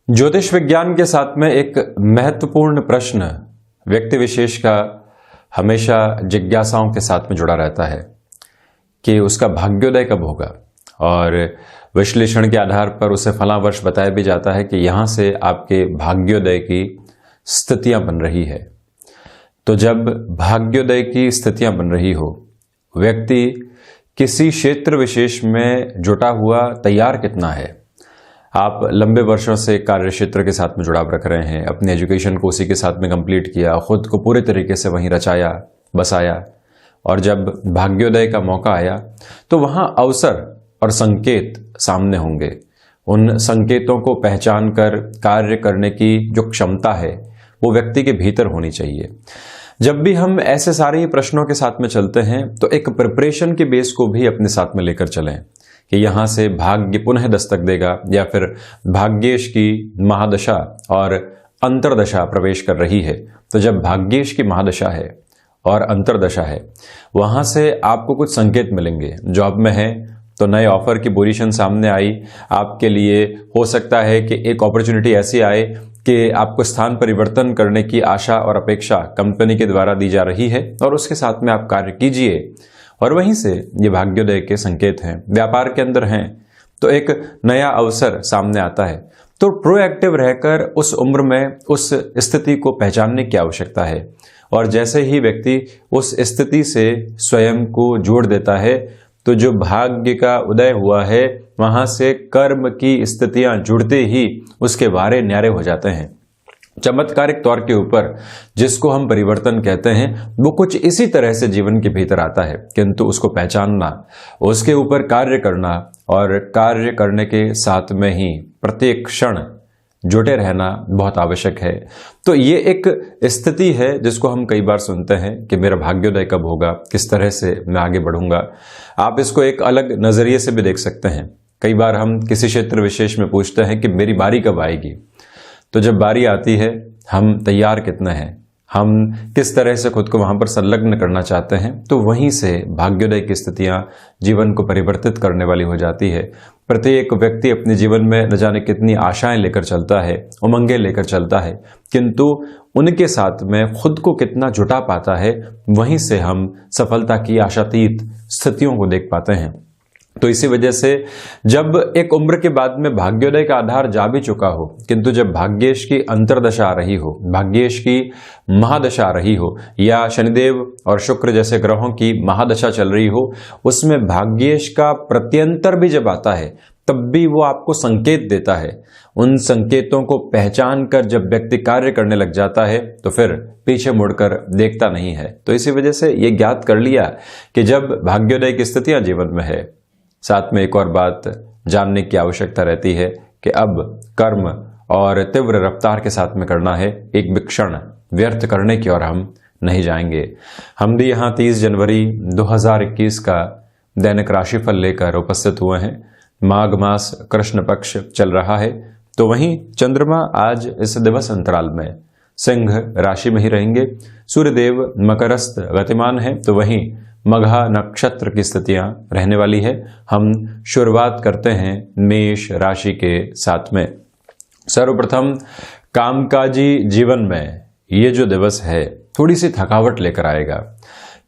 ज्योतिष विज्ञान के साथ में एक महत्वपूर्ण प्रश्न व्यक्ति विशेष का हमेशा जिज्ञासाओं के साथ में जुड़ा रहता है कि उसका भाग्योदय कब होगा। और विश्लेषण के आधार पर उसे फला वर्ष बताया भी जाता है कि यहां से आपके भाग्योदय की स्थितियां बन रही है। तो जब भाग्योदय की स्थितियां बन रही हो, व्यक्ति किसी क्षेत्र विशेष में जुटा हुआ तैयार कितना है। आप लंबे वर्षों से कार्य क्षेत्र के साथ में जुड़ाव रख रहे हैं, अपने एजुकेशन को उसी के साथ में कंप्लीट किया, खुद को पूरे तरीके से वहीं रचाया बसाया, और जब भाग्योदय का मौका आया तो वहां अवसर और संकेत सामने होंगे। उन संकेतों को पहचान कर कार्य करने की जो क्षमता है वो व्यक्ति के भीतर होनी चाहिए। जब भी हम ऐसे सारे ही प्रश्नों के साथ में चलते हैं तो एक प्रिपरेशन के बेस को भी अपने साथ में लेकर चलें कि यहां से भाग्य पुनः दस्तक देगा या फिर भाग्येश की महादशा और अंतरदशा प्रवेश कर रही है। तो जब भाग्येश की महादशा है और अंतरदशा है, वहां से आपको कुछ संकेत मिलेंगे। जॉब में है तो नए ऑफर की पोजीशन सामने आई, आपके लिए हो सकता है कि एक अपॉर्चुनिटी ऐसी आए कि आपको स्थान परिवर्तन करने की आशा और अपेक्षा कंपनी के द्वारा दी जा रही है और उसके साथ में आप कार्य कीजिए, और वहीं से ये भाग्योदय के संकेत हैं। व्यापार के अंदर हैं तो एक नया अवसर सामने आता है। तो प्रोएक्टिव रहकर उस उम्र में उस स्थिति को पहचानने की आवश्यकता है, और जैसे ही व्यक्ति उस स्थिति से स्वयं को जोड़ देता है तो जो भाग्य का उदय हुआ है वहां से कर्म की स्थितियां जुड़ते ही उसके वारे न्यारे हो जाते हैं। चमत्कारिक तौर के ऊपर जिसको हम परिवर्तन कहते हैं वो कुछ इसी तरह से जीवन के भीतर आता है, किंतु उसको पहचानना, उसके ऊपर कार्य करना और कार्य करने के साथ में ही प्रत्येक क्षण जुटे रहना बहुत आवश्यक है। तो ये एक स्थिति है जिसको हम कई बार सुनते हैं कि मेरा भाग्योदय कब होगा, किस तरह से मैं आगे बढ़ूंगा। आप इसको एक अलग नजरिए से भी देख सकते हैं। कई बार हम किसी क्षेत्र विशेष में पूछते हैं कि मेरी बारी कब आएगी। तो जब बारी आती है हम तैयार कितना है, हम किस तरह से खुद को वहां पर संलग्न करना चाहते हैं, तो वहीं से भाग्योदय की स्थितियां जीवन को परिवर्तित करने वाली हो जाती है। प्रत्येक व्यक्ति अपने जीवन में न जाने कितनी आशाएं लेकर चलता है, उमंगे लेकर चलता है, किंतु उनके साथ में खुद को कितना जुटा पाता है, वहीं से हम सफलता की आशातीत स्थितियों को देख पाते हैं। तो इसी वजह से जब एक उम्र के बाद में भाग्योदय का आधार जा भी चुका हो, किंतु जब भाग्येश की अंतरदशा आ रही हो, भाग्येश की महादशा आ रही हो, या शनिदेव और शुक्र जैसे ग्रहों की महादशा चल रही हो, उसमें भाग्येश का प्रत्यंतर भी जब आता है तब भी वो आपको संकेत देता है। उन संकेतों को पहचान कर जब व्यक्ति कार्य करने लग जाता है तो फिर पीछे मुड़कर देखता नहीं है। तो इसी वजह से ये ज्ञात कर लिया कि जब भाग्योदय की स्थितियां जीवन में है, साथ में एक और बात जानने की आवश्यकता रहती है कि अब कर्म और तीव्र रफ्तार के साथ में करना है, एक भी क्षण व्यर्थ करने की ओर हम नहीं जाएंगे। हम भी यहाँ 30 जनवरी 2021 का दैनिक राशिफल लेकर उपस्थित हुए हैं। माघ मास कृष्ण पक्ष चल रहा है, तो वहीं चंद्रमा आज इस दिवस अंतराल में सिंह राशि में ही रहेंगे। सूर्यदेव मकरस्थ गतिमान है, तो वहीं मघा नक्षत्र की स्थितियां रहने वाली है। हम शुरुआत करते हैं मेष राशि के साथ में। सर्वप्रथम कामकाजी जीवन में ये जो दिवस है थोड़ी सी थकावट लेकर आएगा,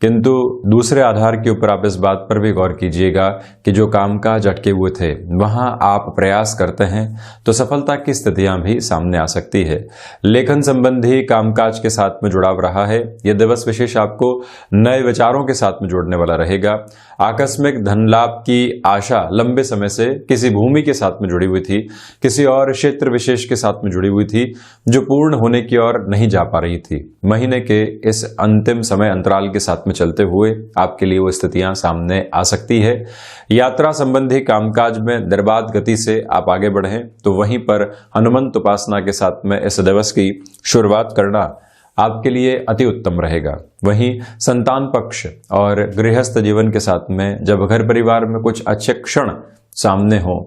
किंतु दूसरे आधार के ऊपर आप इस बात पर भी गौर कीजिएगा कि जो कामकाज अटके हुए थे वहां आप प्रयास करते हैं तो सफलता की स्थितियां भी सामने आ सकती है। लेखन संबंधी कामकाज के साथ में जुड़ाव रहा है। यह दिवस विशेष आपको नए विचारों के साथ में जोड़ने वाला रहेगा। आकस्मिक धन लाभ की आशा लंबे समय से किसी भूमि के साथ में जुड़ी हुई थी, किसी और क्षेत्र विशेष के साथ में जुड़ी हुई थी, जो पूर्ण होने की ओर नहीं जा पा रही थी। महीने के इस अंतिम समय अंतराल के साथ चलते हुए आपके लिए वो स्थितियां सामने आ सकती है। यात्रा संबंधी कामकाज में निर्बाध गति से आप आगे बढ़ें तो वहीं पर हनुमंत उपासना के साथ में इस दिवस की शुरुआत करना आपके लिए अति उत्तम रहेगा। वहीं संतान पक्ष और गृहस्थ जीवन के साथ में जब घर परिवार में कुछ अच्छे क्षण सामने हो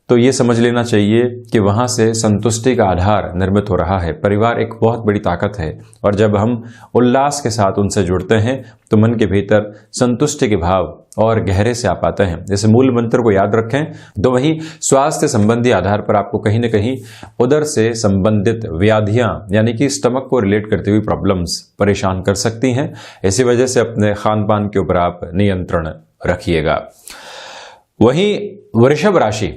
तो ये समझ लेना चाहिए कि वहां से संतुष्टि का आधार निर्मित हो रहा है। परिवार एक बहुत बड़ी ताकत है और जब हम उल्लास के साथ उनसे जुड़ते हैं तो मन के भीतर संतुष्टि के भाव और गहरे से आ पाते हैं। जैसे मूल मंत्र को याद रखें तो वहीं स्वास्थ्य संबंधी आधार पर आपको कहीं न कहीं उदर से संबंधित व्याधियां यानी कि स्टमक को रिलेट करती हुई प्रॉब्लम्स परेशान कर सकती हैं। इसी वजह से अपने खान पान के ऊपर आप नियंत्रण रखिएगा। वहीं वृषभ राशि,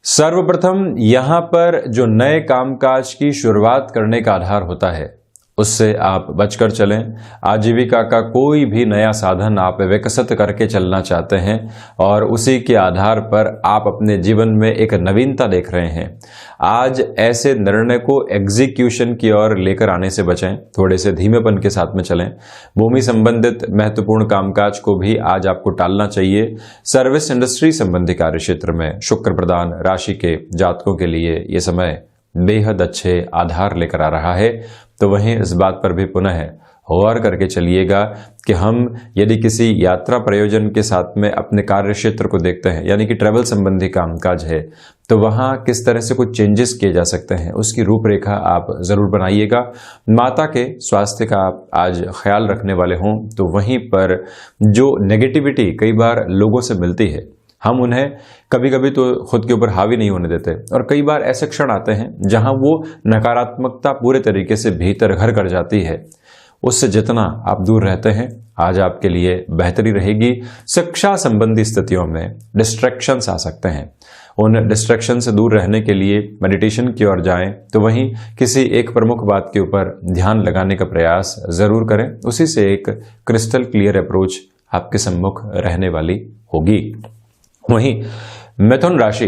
सर्वप्रथम यहां पर जो नए कामकाज की शुरुआत करने का आधार होता है उससे आप बचकर चलें। आजीविका का कोई भी नया साधन आप विकसित करके चलना चाहते हैं और उसी के आधार पर आप अपने जीवन में एक नवीनता देख रहे हैं। आज ऐसे निर्णय को एग्जीक्यूशन की ओर लेकर आने से बचें, थोड़े से धीमेपन के साथ में चलें। भूमि संबंधित महत्वपूर्ण कामकाज को भी आज आपको टालना चाहिए। सर्विस इंडस्ट्री संबंधी कार्य क्षेत्र में शुक्र प्रधान राशि के जातकों के लिए ये समय बेहद अच्छे आधार लेकर आ रहा है। तो वहीं इस बात पर भी पुनः गौर करके चलिएगा कि हम यदि किसी यात्रा प्रयोजन के साथ में अपने कार्य क्षेत्र को देखते हैं यानी कि ट्रैवल संबंधी कामकाज है तो वहां किस तरह से कुछ चेंजेस किए जा सकते हैं उसकी रूपरेखा आप जरूर बनाइएगा। माता के स्वास्थ्य का आप आज ख्याल रखने वाले हों तो वहीं पर जो नेगेटिविटी कई बार लोगों से मिलती है हम उन्हें कभी कभी तो खुद के ऊपर हावी नहीं होने देते और कई बार ऐसे क्षण आते हैं जहां वो नकारात्मकता पूरे तरीके से भीतर घर कर जाती है। उससे जितना आप दूर रहते हैं आज आपके लिए बेहतरी रहेगी। शिक्षा संबंधी स्थितियों में डिस्ट्रैक्शंस आ सकते हैं, उन डिस्ट्रैक्शन से दूर रहने के लिए मेडिटेशन की ओर जाएं। तो वहीं किसी एक प्रमुख बात के ऊपर ध्यान लगाने का प्रयास जरूर करें, उसी से एक क्रिस्टल क्लियर अप्रोच आपके सम्मुख रहने वाली होगी। वहीं मिथुन राशि,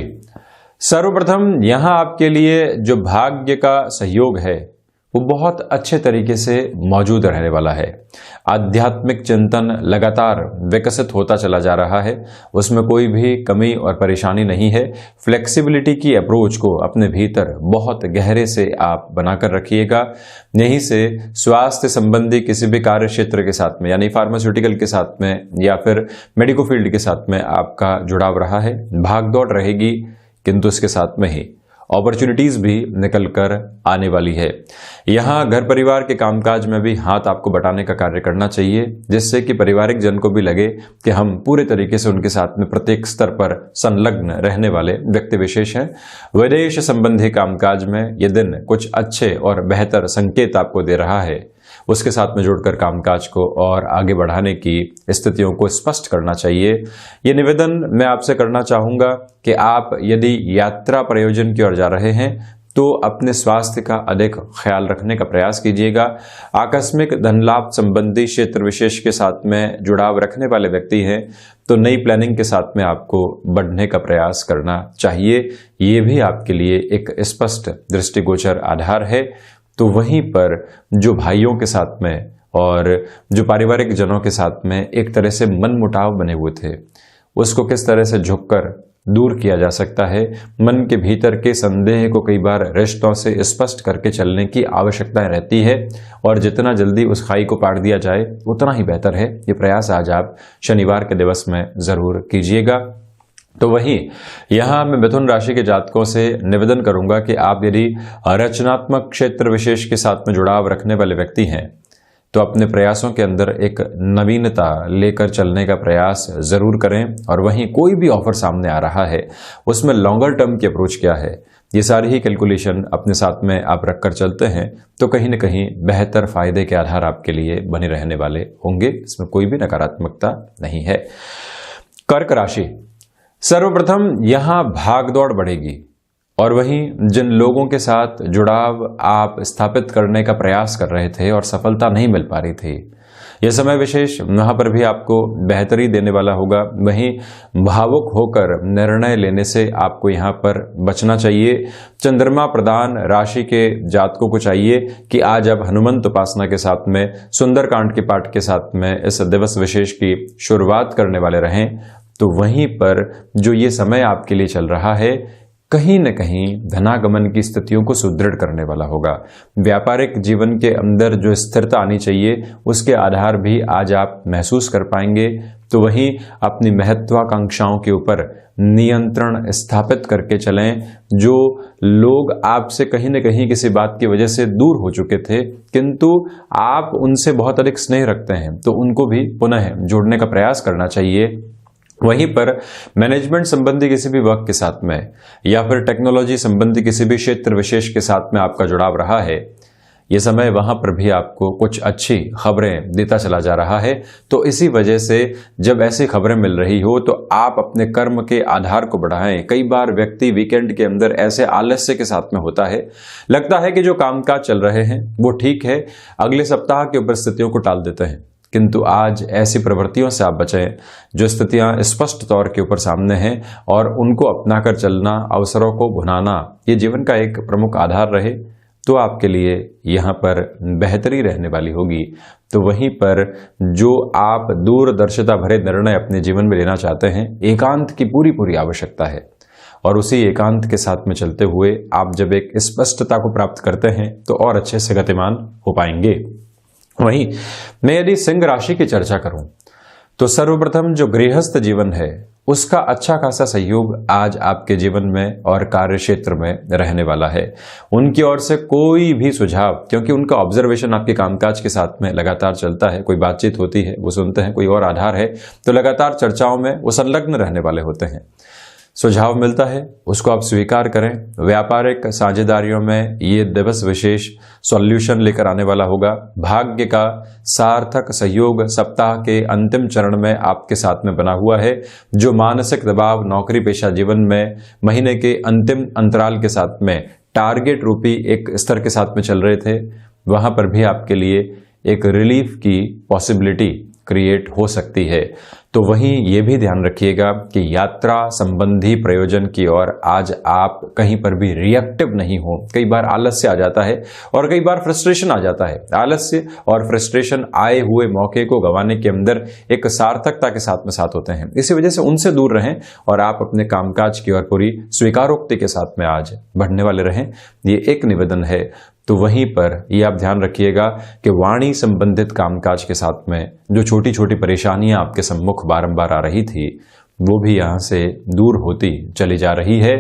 सर्वप्रथम यहां आपके लिए जो भाग्य का सहयोग है वो बहुत अच्छे तरीके से मौजूद रहने वाला है। आध्यात्मिक चिंतन लगातार विकसित होता चला जा रहा है, उसमें कोई भी कमी और परेशानी नहीं है। फ्लेक्सिबिलिटी की अप्रोच को अपने भीतर बहुत गहरे से आप बनाकर रखिएगा। यहीं से स्वास्थ्य संबंधी किसी भी कार्य क्षेत्र के साथ में यानी फार्मास्यूटिकल के साथ में या फिर मेडिको फील्ड के साथ में आपका जुड़ाव रहा है। भागदौड़ रहेगी किंतु इसके साथ में ही अपॉर्चुनिटीज भी निकल कर आने वाली है। यहाँ घर परिवार के कामकाज में भी हाथ आपको बटाने का कार्य करना चाहिए जिससे कि पारिवारिक जन को भी लगे कि हम पूरे तरीके से उनके साथ में प्रत्येक स्तर पर संलग्न रहने वाले व्यक्ति विशेष हैं। विदेश संबंधी कामकाज में ये दिन कुछ अच्छे और बेहतर संकेत आपको दे रहा है। उसके साथ में जुड़कर कामकाज को और आगे बढ़ाने की स्थितियों को स्पष्ट करना चाहिए। ये निवेदन मैं आपसे करना चाहूंगा कि आप यदि यात्रा प्रयोजन की ओर जा रहे हैं तो अपने स्वास्थ्य का अधिक ख्याल रखने का प्रयास कीजिएगा। आकस्मिक धन लाभ संबंधी क्षेत्र विशेष के साथ में जुड़ाव रखने वाले व्यक्ति हैं तो नई प्लानिंग के साथ में आपको बढ़ने का प्रयास करना चाहिए। ये भी आपके लिए एक स्पष्ट दृष्टिगोचर आधार है। तो वहीं पर जो भाइयों के साथ में और जो पारिवारिक जनों के साथ में एक तरह से मनमुटाव बने हुए थे उसको किस तरह से झुककर दूर किया जा सकता है। मन के भीतर के संदेह को कई बार रिश्तों से स्पष्ट करके चलने की आवश्यकता रहती है और जितना जल्दी उस खाई को पाट दिया जाए उतना ही बेहतर है। ये प्रयास आज आप शनिवार के दिवस में जरूर कीजिएगा। तो वहीं यहां मैं मिथुन राशि के जातकों से निवेदन करूंगा कि आप यदि रचनात्मक क्षेत्र विशेष के साथ में जुड़ाव रखने वाले व्यक्ति हैं तो अपने प्रयासों के अंदर एक नवीनता लेकर चलने का प्रयास जरूर करें। और वहीं कोई भी ऑफर सामने आ रहा है उसमें लॉन्गर टर्म की अप्रोच क्या है ये सारी ही कैलकुलेशन अपने साथ में आप रखकर चलते हैं तो कहीं न कहीं बेहतर फायदे के आधार आपके लिए बने रहने वाले होंगे। इसमें कोई भी नकारात्मकता नहीं है। कर्क राशि, सर्वप्रथम यहां भागदौड़ बढ़ेगी और वहीं जिन लोगों के साथ जुड़ाव आप स्थापित करने का प्रयास कर रहे थे और सफलता नहीं मिल पा रही थी यह समय विशेष वहां पर भी आपको बेहतरी देने वाला होगा। वहीं भावुक होकर निर्णय लेने से आपको यहां पर बचना चाहिए। चंद्रमा प्रधान राशि के जातकों को चाहिए कि आज आप हनुमंत उपासना के साथ में सुंदरकांड के पाठ के साथ में इस दिवस विशेष की शुरुआत करने वाले रहें। तो वहीं पर जो ये समय आपके लिए चल रहा है कहीं न कहीं धनागमन की स्थितियों को सुदृढ़ करने वाला होगा। व्यापारिक जीवन के अंदर जो स्थिरता आनी चाहिए उसके आधार भी आज आप महसूस कर पाएंगे। तो वहीं अपनी महत्वाकांक्षाओं के ऊपर नियंत्रण स्थापित करके चलें। जो लोग आपसे कहीं न कहीं किसी बात की वजह से दूर हो चुके थे किंतु आप उनसे बहुत अधिक स्नेह रखते हैं, तो उनको भी पुनः जोड़ने का प्रयास करना चाहिए। वहीं पर मैनेजमेंट संबंधी किसी भी वर्क के साथ में या फिर टेक्नोलॉजी संबंधी किसी भी क्षेत्र विशेष के साथ में आपका जुड़ाव रहा है, ये समय वहां पर भी आपको कुछ अच्छी खबरें देता चला जा रहा है। तो इसी वजह से जब ऐसी खबरें मिल रही हो तो आप अपने कर्म के आधार को बढ़ाएं। कई बार व्यक्ति वीकेंड के अंदर ऐसे आलस्य के साथ में होता है, लगता है कि जो कामकाज चल रहे हैं वो ठीक है, अगले सप्ताह की परिस्थितियों को टाल देते हैं। किंतु आज ऐसी प्रवृत्तियों से आप बचें जो स्थितियां स्पष्ट तौर के ऊपर सामने हैं और उनको अपनाकर चलना, अवसरों को भुनाना, ये जीवन का एक प्रमुख आधार रहे तो आपके लिए यहाँ पर बेहतरी रहने वाली होगी। तो वहीं पर जो आप दूरदर्शिता भरे निर्णय अपने जीवन में लेना चाहते हैं, एकांत की पूरी आवश्यकता है और उसी एकांत के साथ में चलते हुए आप जब एक स्पष्टता को प्राप्त करते हैं तो और अच्छे से गतिमान हो पाएंगे। वहीं मैं यदि सिंह राशि की चर्चा करूं तो सर्वप्रथम जो गृहस्थ जीवन है उसका अच्छा खासा सहयोग आज आपके जीवन में और कार्य क्षेत्र में रहने वाला है। उनकी ओर से कोई भी सुझाव, क्योंकि उनका ऑब्जर्वेशन आपके कामकाज के साथ में लगातार चलता है, कोई बातचीत होती है वो सुनते हैं, कोई और आधार है तो लगातार चर्चाओं में वो संलग्न रहने वाले होते हैं। सुझाव मिलता है उसको आप स्वीकार करें। व्यापारिक साझेदारियों में ये दिवस विशेष सॉल्यूशन लेकर आने वाला होगा। भाग्य का सार्थक सहयोग सप्ताह के अंतिम चरण में आपके साथ में बना हुआ है। जो मानसिक दबाव नौकरी पेशा जीवन में महीने के अंतिम अंतराल के साथ में टारगेट रूपी एक स्तर के साथ में चल रहे थे, वहां पर भी आपके लिए एक रिलीफ की पॉसिबिलिटी क्रिएट हो सकती है। तो वहीं ये भी ध्यान रखिएगा कि यात्रा संबंधी प्रयोजन की ओर आज आप कहीं पर भी रिएक्टिव नहीं हो। कई बार आलस्य आ जाता है और कई बार फ्रस्ट्रेशन आ जाता है। आलस्य और फ्रस्ट्रेशन आए हुए मौके को गंवाने के अंदर एक सार्थकता के साथ में साथ होते हैं। इसी वजह से उनसे दूर रहें और आप अपने कामकाज की ओर पूरी स्वीकारोक्ति के साथ में आज बढ़ने वाले रहें, ये एक निवेदन है। तो वहीं पर ये आप ध्यान रखिएगा कि वाणी संबंधित कामकाज के साथ में जो छोटी छोटी परेशानियां आपके सम्मुख बारंबार आ रही थी वो भी यहाँ से दूर होती चली जा रही है।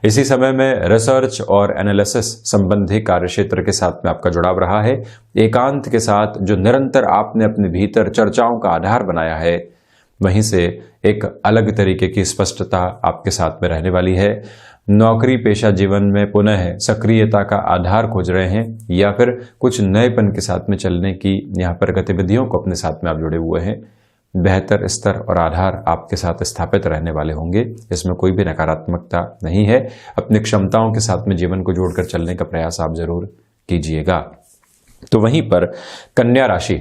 इसी समय में रिसर्च और एनालिसिस संबंधी कार्यक्षेत्र के साथ में आपका जुड़ाव रहा है। एकांत के साथ जो निरंतर आपने अपने भीतर चर्चाओं का आधार बनाया है, वहीं से एक अलग तरीके की स्पष्टता आपके साथ में रहने वाली है। नौकरी पेशा जीवन में पुनः सक्रियता का आधार खोज रहे हैं या फिर कुछ नएपन के साथ में चलने की यहाँ पर गतिविधियों को अपने साथ में आप जुड़े हुए हैं, बेहतर स्तर और आधार आपके साथ स्थापित रहने वाले होंगे। इसमें कोई भी नकारात्मकता नहीं है। अपनी क्षमताओं के साथ में जीवन को जोड़कर चलने का प्रयास आप जरूर कीजिएगा। तो वहीं पर कन्या राशि,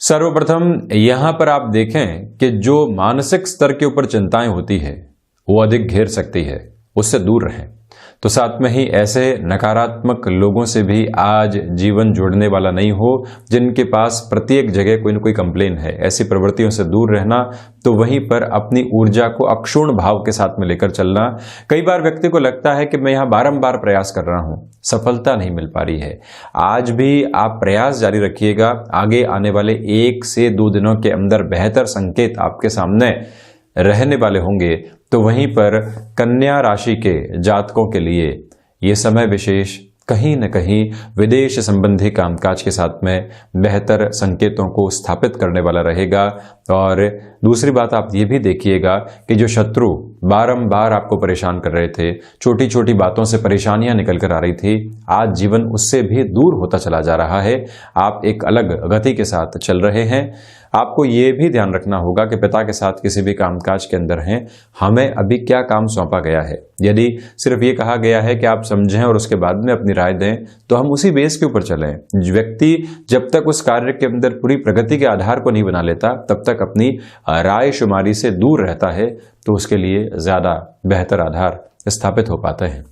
सर्वप्रथम यहां पर आप देखें कि जो मानसिक स्तर के ऊपर चिंताएं होती है वो अधिक घेर सकती है, उससे दूर रहें। तो साथ में ही ऐसे नकारात्मक लोगों से भी आज जीवन जोड़ने वाला नहीं हो जिनके पास प्रत्येक जगह कोई न कोई कंप्लेन है। ऐसी प्रवृत्तियों से दूर रहना। तो वहीं पर अपनी ऊर्जा को अक्षुण्ण भाव के साथ में लेकर चलना। कई बार व्यक्ति को लगता है कि मैं यहाँ बारंबार प्रयास कर रहा हूं, सफलता नहीं मिल पा रही है। आज भी आप प्रयास जारी रखिएगा। आगे आने वाले 1 से 2 दिनों के अंदर बेहतर संकेत आपके सामने रहने वाले होंगे। तो वहीं पर कन्या राशि के जातकों के लिए ये समय विशेष कहीं न कहीं विदेश संबंधी कामकाज के साथ में बेहतर संकेतों को स्थापित करने वाला रहेगा। और दूसरी बात आप ये भी देखिएगा कि जो शत्रु बारंबार आपको परेशान कर रहे थे, छोटी छोटी बातों से परेशानियां निकल कर आ रही थी, आज जीवन उससे भी दूर होता चला जा रहा है। आप एक अलग गति के साथ चल रहे हैं। आपको ये भी ध्यान रखना होगा कि पिता के साथ किसी भी कामकाज के अंदर हैं, हमें अभी क्या काम सौंपा गया है। यदि सिर्फ ये कहा गया है कि आप समझें और उसके बाद में अपनी राय दें, तो हम उसी बेस के ऊपर चलें। व्यक्ति जब तक उस कार्य के अंदर पूरी प्रगति के आधार को नहीं बना लेता, तब तक अपनी राय शुमारी से दूर रहता है, तो उसके लिए ज्यादा बेहतर आधार स्थापित हो पाते हैं।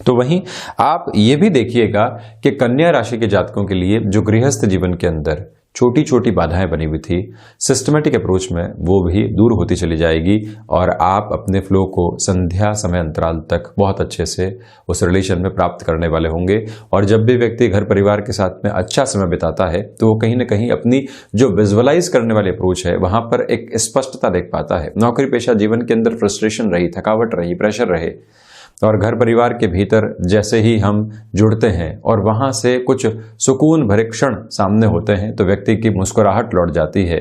तो वहीं आप ये भी देखिएगा कि कन्या राशि के जातकों के लिए जो गृहस्थ जीवन के अंदर छोटी छोटी बाधाएं बनी हुई थी, सिस्टमेटिक अप्रोच में वो भी दूर होती चली जाएगी और आप अपने फ्लो को संध्या समय अंतराल तक बहुत अच्छे से उस रिलेशन में प्राप्त करने वाले होंगे। और जब भी व्यक्ति घर परिवार के साथ में अच्छा समय बिताता है तो वो कहीं ना कहीं अपनी जो विजुअलाइज करने वाली अप्रोच है वहां पर एक स्पष्टता देख पाता है। नौकरी पेशा जीवन के अंदर फ्रस्ट्रेशन रही, थकावट रही, प्रेशर रहे, और घर परिवार के भीतर जैसे ही हम जुड़ते हैं और वहां से कुछ सुकून भरे क्षण सामने होते हैं तो व्यक्ति की मुस्कुराहट लौट जाती है।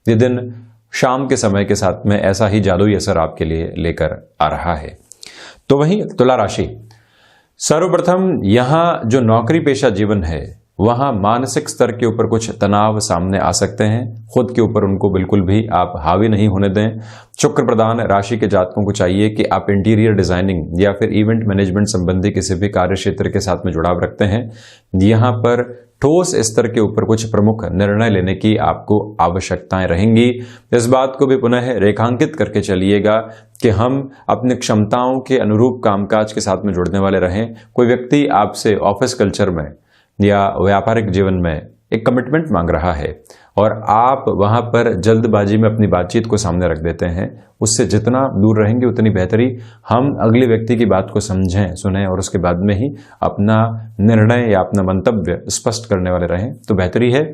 ये दिन शाम के समय के साथ में ऐसा ही जादुई असर आपके लिए लेकर आ रहा है। तो वहीं तुला राशि, सर्वप्रथम यहां जो नौकरी पेशा जीवन है वहां मानसिक स्तर के ऊपर कुछ तनाव सामने आ सकते हैं। खुद के ऊपर उनको बिल्कुल भी आप हावी नहीं होने दें। शुक्र प्रधान राशि के जातकों को चाहिए कि आप इंटीरियर डिजाइनिंग या फिर इवेंट मैनेजमेंट संबंधी किसी भी कार्य क्षेत्र के साथ में जुड़ाव रखते हैं। यहां पर ठोस स्तर के ऊपर कुछ प्रमुख निर्णय लेने की आपको आवश्यकताएं रहेंगी। इस बात को भी पुनः रेखांकित करके चलिएगा कि हम अपनी क्षमताओं के अनुरूप कामकाज के साथ में जुड़ने वाले रहें। कोई व्यक्ति आपसे ऑफिस कल्चर में या व्यापारिक जीवन में एक कमिटमेंट मांग रहा है और आप वहां पर जल्दबाजी में अपनी बातचीत को सामने रख देते हैं, उससे जितना दूर रहेंगे उतनी बेहतरी। हम अगले व्यक्ति की बात को समझें, सुनें और उसके बाद में ही अपना निर्णय या अपना मंतव्य स्पष्ट करने वाले रहें तो बेहतरी है।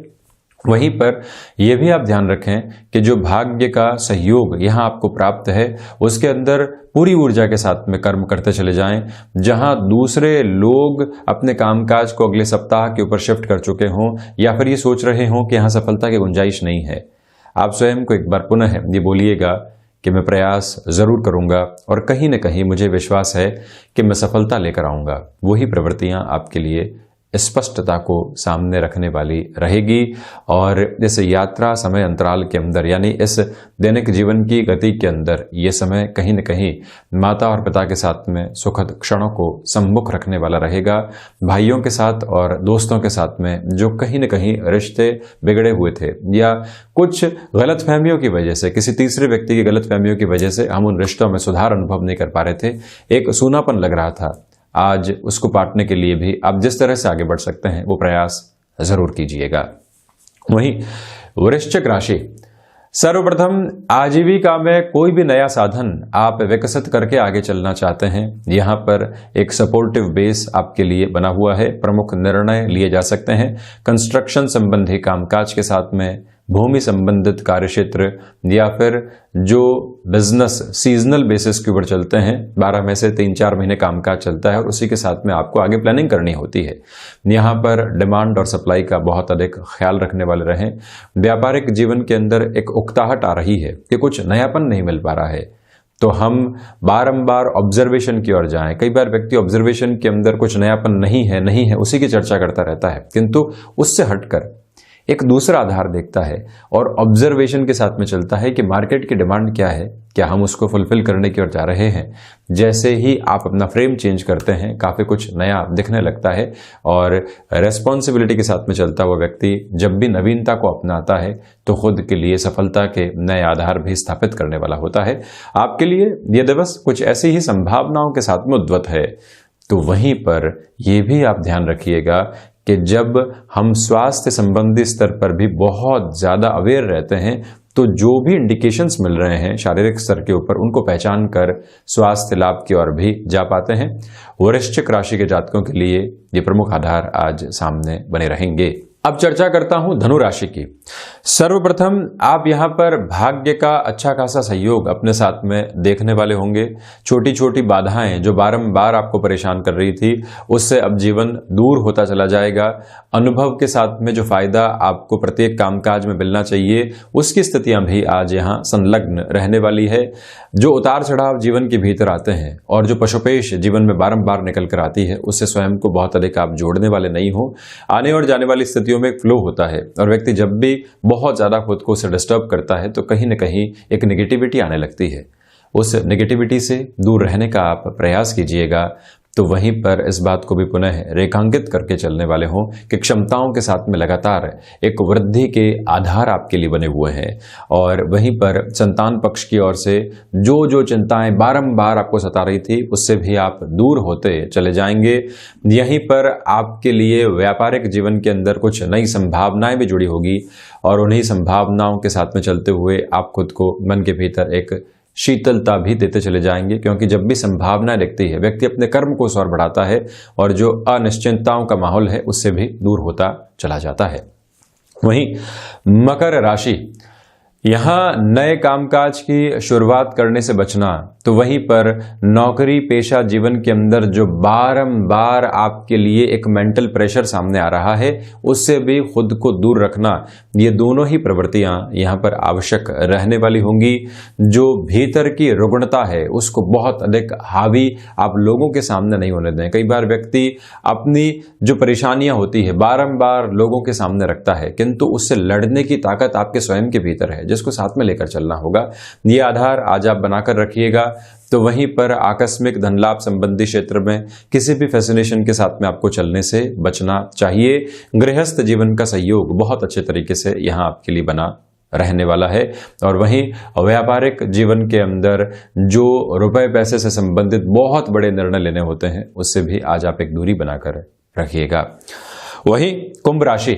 वहीं पर यह भी आप ध्यान रखें कि जो भाग्य का सहयोग यहां आपको प्राप्त है उसके अंदर पूरी ऊर्जा के साथ में कर्म करते चले जाएं। जहां दूसरे लोग अपने कामकाज को अगले सप्ताह के ऊपर शिफ्ट कर चुके हों या फिर ये सोच रहे हों कि यहां सफलता की गुंजाइश नहीं है, आप स्वयं को एक बार पुनः ये बोलिएगा कि मैं प्रयास जरूर करूंगा और कहीं न कहीं मुझे विश्वास है कि मैं सफलता लेकर आऊंगा। वही प्रवृत्तियां आपके लिए स्पष्टता को सामने रखने वाली रहेगी। और इस यात्रा समय अंतराल के अंदर यानी इस दैनिक जीवन की गति के अंदर ये समय कहीं न कहीं माता और पिता के साथ में सुखद क्षणों को सम्मुख रखने वाला रहेगा। भाइयों के साथ और दोस्तों के साथ में जो कहीं न कहीं रिश्ते बिगड़े हुए थे या कुछ गलतफहमियों की वजह से, किसी तीसरे व्यक्ति की गलतफहमियों की वजह से हम उन रिश्तों में सुधार अनुभव नहीं कर पा रहे थे, एक सूनापन लग रहा था, आज उसको पाटने के लिए भी आप जिस तरह से आगे बढ़ सकते हैं वो प्रयास जरूर कीजिएगा। वहीं वृश्चिक राशि, सर्वप्रथम आजीविका में कोई भी नया साधन आप विकसित करके आगे चलना चाहते हैं, यहां पर एक सपोर्टिव बेस आपके लिए बना हुआ है। प्रमुख निर्णय लिए जा सकते हैं। कंस्ट्रक्शन संबंधी कामकाज के साथ में भूमि संबंधित कार्य क्षेत्र या फिर जो बिजनेस सीजनल बेसिस के ऊपर चलते हैं, 12 में से 3-4 महीने कामकाज चलता है और उसी के साथ में आपको आगे प्लानिंग करनी होती है। यहाँ पर डिमांड और सप्लाई का बहुत अधिक ख्याल रखने वाले रहें। व्यापारिक जीवन के अंदर एक उकताहट आ रही है कि कुछ नयापन नहीं मिल पा रहा है, तो हम बारंबार ऑब्जर्वेशन की ओर जाएं। कई बार व्यक्ति ऑब्जर्वेशन के अंदर कुछ नयापन नहीं है उसी की चर्चा करता रहता है, किंतु उससे हटकर एक दूसरा आधार देखता है और ऑब्जर्वेशन के साथ में चलता है कि मार्केट की डिमांड क्या है, क्या हम उसको फुलफिल करने की ओर जा रहे हैं। जैसे ही आप अपना फ्रेम चेंज करते हैं काफी कुछ नया दिखने लगता है और रेस्पॉन्सिबिलिटी के साथ में चलता हुआ व्यक्ति जब भी नवीनता को अपनाता है तो खुद के लिए सफलता के नए आधार भी स्थापित करने वाला होता है। आपके लिए यह दिवस कुछ ऐसी ही संभावनाओं के साथ में उद्वत है। तो वहीं पर यह भी आप ध्यान रखिएगा कि जब हम स्वास्थ्य संबंधी स्तर पर भी बहुत ज्यादा अवेयर रहते हैं तो जो भी इंडिकेशंस मिल रहे हैं शारीरिक स्तर के ऊपर उनको पहचान कर स्वास्थ्य लाभ की ओर भी जा पाते हैं। वृश्चिक राशि के जातकों के लिए ये प्रमुख आधार आज सामने बने रहेंगे। अब चर्चा करता हूं धनु राशि की। सर्वप्रथम आप यहां पर भाग्य का अच्छा खासा सहयोग अपने साथ में देखने वाले होंगे। छोटी छोटी बाधाएं जो बारंबार आपको परेशान कर रही थी उससे अब जीवन दूर होता चला जाएगा। अनुभव के साथ में जो फायदा आपको प्रत्येक कामकाज में मिलना चाहिए उसकी स्थितियां भी आज यहां संलग्न रहने वाली है। जो उतार चढ़ाव जीवन के भीतर आते हैं और जो पशुपेश जीवन में बारंबार निकल कर आती है उससे स्वयं को बहुत अधिक आप जोड़ने वाले नहीं हो। आने और जाने वाली स्थितियों में एक फ्लो होता है और व्यक्ति जब भी बहुत ज्यादा खुद को उसे डिस्टर्ब करता है तो कहीं न कहीं एक नेगेटिविटी आने लगती है। उस नेगेटिविटी से दूर रहने का आप प्रयास कीजिएगा तो वहीं पर इस बात को भी पुनः रेखांकित करके चलने वाले हों कि क्षमताओं के साथ में लगातार एक वृद्धि के आधार आपके लिए बने हुए हैं। और वहीं पर संतान पक्ष की ओर से जो जो चिंताएं बारंबार आपको सता रही थी उससे भी आप दूर होते चले जाएंगे। यहीं पर आपके लिए व्यापारिक जीवन के अंदर कुछ नई संभावनाएं भी जुड़ी होगी और उन्हीं संभावनाओं के साथ में चलते हुए आप खुद को मन के भीतर एक शीतलता भी देते चले जाएंगे, क्योंकि जब भी संभावनाएं दिखती है व्यक्ति अपने कर्म को और बढ़ाता है और जो अनिश्चितताओं का माहौल है उससे भी दूर होता चला जाता है। वहीं मकर राशि, यहां नए कामकाज की शुरुआत करने से बचना, तो वहीं पर नौकरी पेशा जीवन के अंदर जो बारंबार आपके लिए एक मेंटल प्रेशर सामने आ रहा है उससे भी खुद को दूर रखना, ये दोनों ही प्रवृत्तियां यहां पर आवश्यक रहने वाली होंगी। जो भीतर की रुग्णता है उसको बहुत अधिक हावी आप लोगों के सामने नहीं होने दें। कई बार व्यक्ति अपनी जो परेशानियां होती है बारंबार लोगों के सामने रखता है, किंतु उससे लड़ने की ताकत आपके स्वयं के भीतर है जिसको साथ में लेकर चलना होगा। ये आधार आज आप बनाकर रखिएगा। तो वहीं पर आकस्मिक धन लाभ संबंधी क्षेत्र में किसी भी फैसिनेशन के साथ में आपको चलने से बचना चाहिए। गृहस्थ जीवन का सहयोग बहुत अच्छे तरीके से यहां आपके लिए बना रहने वाला है। और वहीं व्यापारिक जीवन के अंदर जो रुपए पैसे से संबंधित बहुत बड़े निर्णय लेने होते हैं उससे भी आज आप एक दूरी बनाकर रखिएगा। वहीं कुंभ राशि,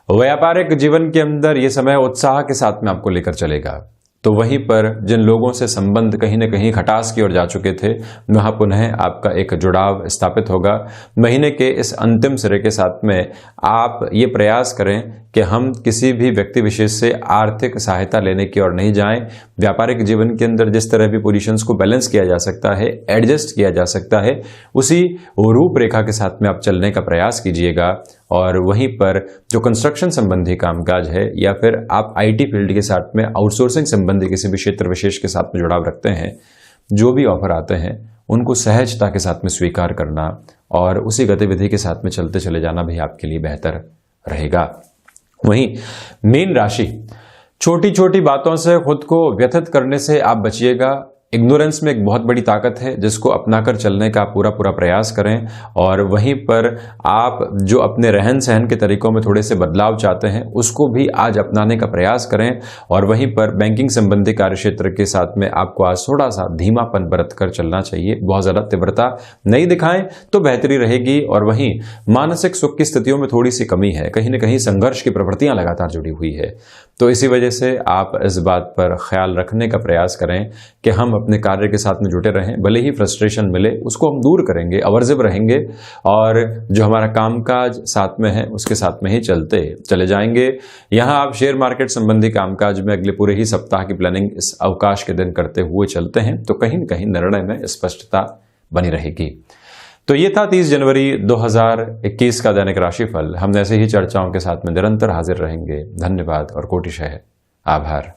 व्यापारिक जीवन के अंदर यह समय उत्साह के साथ में आपको लेकर चलेगा। तो वहीं पर जिन लोगों से संबंध कहीं न कहीं खटास की ओर जा चुके थे वहां पुनः आपका एक जुड़ाव स्थापित होगा। महीने के इस अंतिम सिरे के साथ में आप ये प्रयास करें कि हम किसी भी व्यक्ति विशेष से आर्थिक सहायता लेने की ओर नहीं जाएं। व्यापारिक जीवन के अंदर जिस तरह भी पोजीशंस को बैलेंस किया जा सकता है, एडजस्ट किया जा सकता है, उसी रूपरेखा के साथ में आप चलने का प्रयास कीजिएगा। और वहीं पर जो कंस्ट्रक्शन संबंधी कामकाज है या फिर आप आईटी फील्ड के साथ में आउटसोर्सिंग संबंधी किसी भी क्षेत्र विशेष के साथ में जुड़ाव रखते हैं, जो भी ऑफर आते हैं उनको सहजता के साथ में स्वीकार करना और उसी गतिविधि के साथ में चलते चले जाना भी आपके लिए बेहतर रहेगा। वहीं मीन राशि, छोटी छोटी बातों से खुद को व्यथित करने से आप बचिएगा। इग्नोरेंस में एक बहुत बड़ी ताकत है जिसको अपनाकर चलने का पूरा प्रयास करें। और वहीं पर आप जो अपने रहन सहन के तरीकों में थोड़े से बदलाव चाहते हैं उसको भी आज अपनाने का प्रयास करें। और वहीं पर बैंकिंग संबंधी कार्यक्षेत्र के साथ में आपको आज थोड़ा सा धीमापन बरत कर चलना चाहिए। बहुत ज़्यादा तीव्रता नहीं दिखाएं तो बेहतरी रहेगी। और वहीं मानसिक सुख की स्थितियों में थोड़ी सी कमी है, कहीं ना कहीं संघर्ष की प्रवृत्तियां लगातार जुड़ी हुई है। तो इसी वजह से आप इस बात पर ख्याल रखने का प्रयास करें कि हम अपने कार्य के साथ में जुटे रहें। भले ही फ्रस्ट्रेशन मिले उसको हम दूर करेंगे, अवर्जिव रहेंगे और जो हमारा कामकाज साथ में है उसके साथ में ही चलते चले जाएंगे। यहां आप शेयर मार्केट संबंधी कामकाज में अगले पूरे ही सप्ताह की प्लानिंग इस अवकाश के दिन करते हुए चलते हैं तो कहीं न कहीं निर्णय में स्पष्टता बनी रहेगी। तो ये था 30 जनवरी 2021 का दैनिक राशिफल। हम ऐसे ही चर्चाओं के साथ में निरंतर हाजिर रहेंगे। धन्यवाद और कोटिशः आभार।